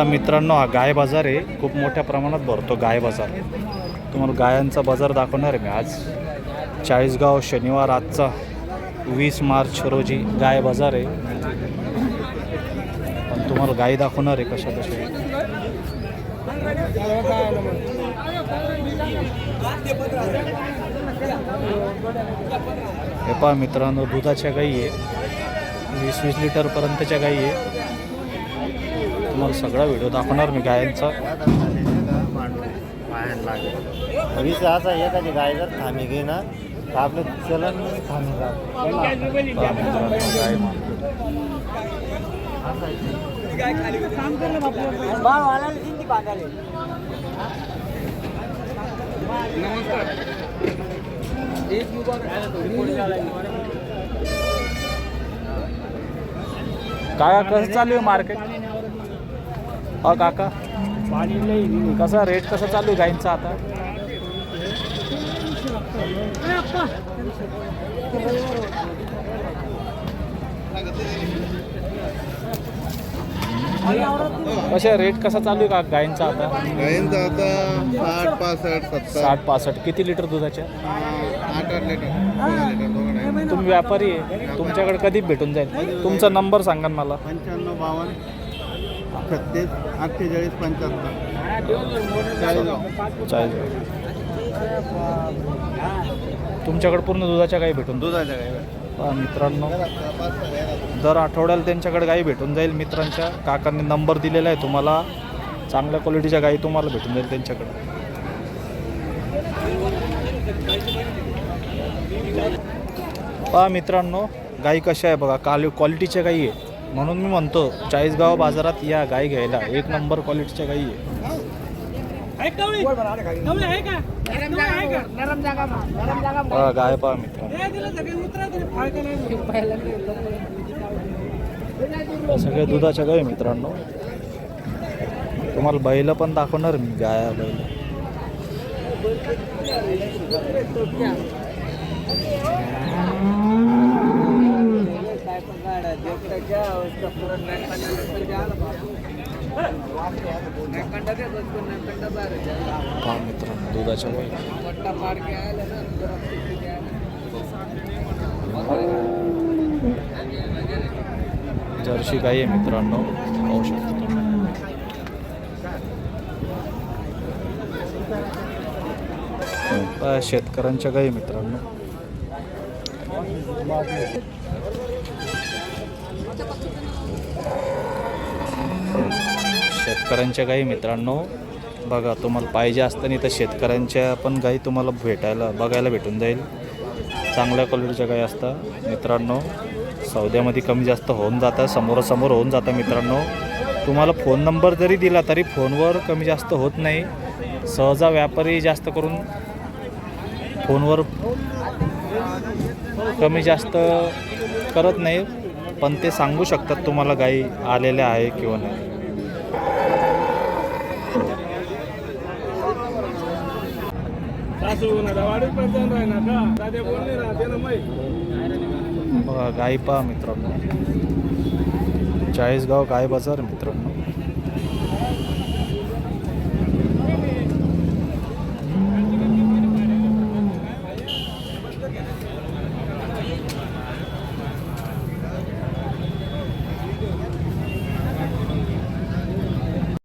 मित्रांनो, हा गाय बाजार आहे, खूप मोठ्या प्रमाणात भरतो गाय बाजार. तुम्हाला गायांचा बाजार दाखवणार आहे मी आज. चाळीसगाव, शनिवार आजचा 20 मार्च रोजी गाय बाजार आहे. पण तुम्हाला गाय दाखवणार आहे कशा कशा. हे पहा मित्रांनो, दुधाच्या गाई आहे, 20-20 लिटरपर्यंतच्या गाई आहे. तुम्हाला सगळा व्हिडिओ दाखवणार मी गायांचा. एखादी गाय जर थांबी घे ना तर आपलं चलन थांबी काका कसं चालू आहे मार्केट? हा काका, कसा रेट कसा चालू आहे गाईंचा आता? कशा रेट कसा चालू आहे का गाईंचा आता? गायींचा आता 60-65 किती लिटर दुधाच्या? 8 लिटर. तुम्ही व्यापारी आहे, तुमच्याकडे कधी भेटून जाईल? तुमचा नंबर सांगा मला. 95 52 36 48 45 चालेल. तुमच्याकडे पूर्ण दुधाच्या गाई भेटून? दुधाच्या गाय मित्रांनो, दर आठवड्याला त्यांच्याकडे गाई भेटून जाईल. मित्रांच्या काकांनी नंबर दिलेला आहे तुम्हाला. चांगल्या क्वालिटीच्या गाई तुम्हाला भेटून जाईल त्यांच्याकडे. पहा मित्रांनो, गाई कशा आहे बघा, क्वालिटीच्या गाई आहे. म्हणून मी म्हणतो चाळीसगाव बाजारात या गाई घ्यायला. एक नंबर क्वालिटीच्या गाई आहे. गाय पहा मित्रांनो, सगळे दुधाच्या गाय मित्रांनो. तुम्हाला बैल पण दाखवणार मी, गाया बैल. मित्रांनो, दुधाच्या गाई. जर्सी गाई आहे मित्रांनो, पाहू शकता तुम्ही. शेतकऱ्यांच्या गाई मित्रांनो. शेतकऱ्यांच्या गाई मित्रांनो बघा. तुम्हाला पाहिजे असताना तर शेतकऱ्यांच्या पण गाई तुम्हाला बघायला भेटून जाईल. चांगल्या क्वालिटीच्या गाई असतात मित्रांनो. सौद्यामध्ये कमी जास्त होऊन जातं, समोरासमोर होऊन जातं मित्रांनो. तुम्हाला फोन नंबर जरी दिला तरी फोनवर कमी जास्त होत नाही. सहजा व्यापारी जास्त करून फोनवर कमी जास्त करत नाही, पण ते सांगू शकतात तुम्हाला गाई आलेल्या आहे किंवा नाही. बघा गाई पहा मित्रांनो, चाळीसगाव गाय बाजार मित्रांनो.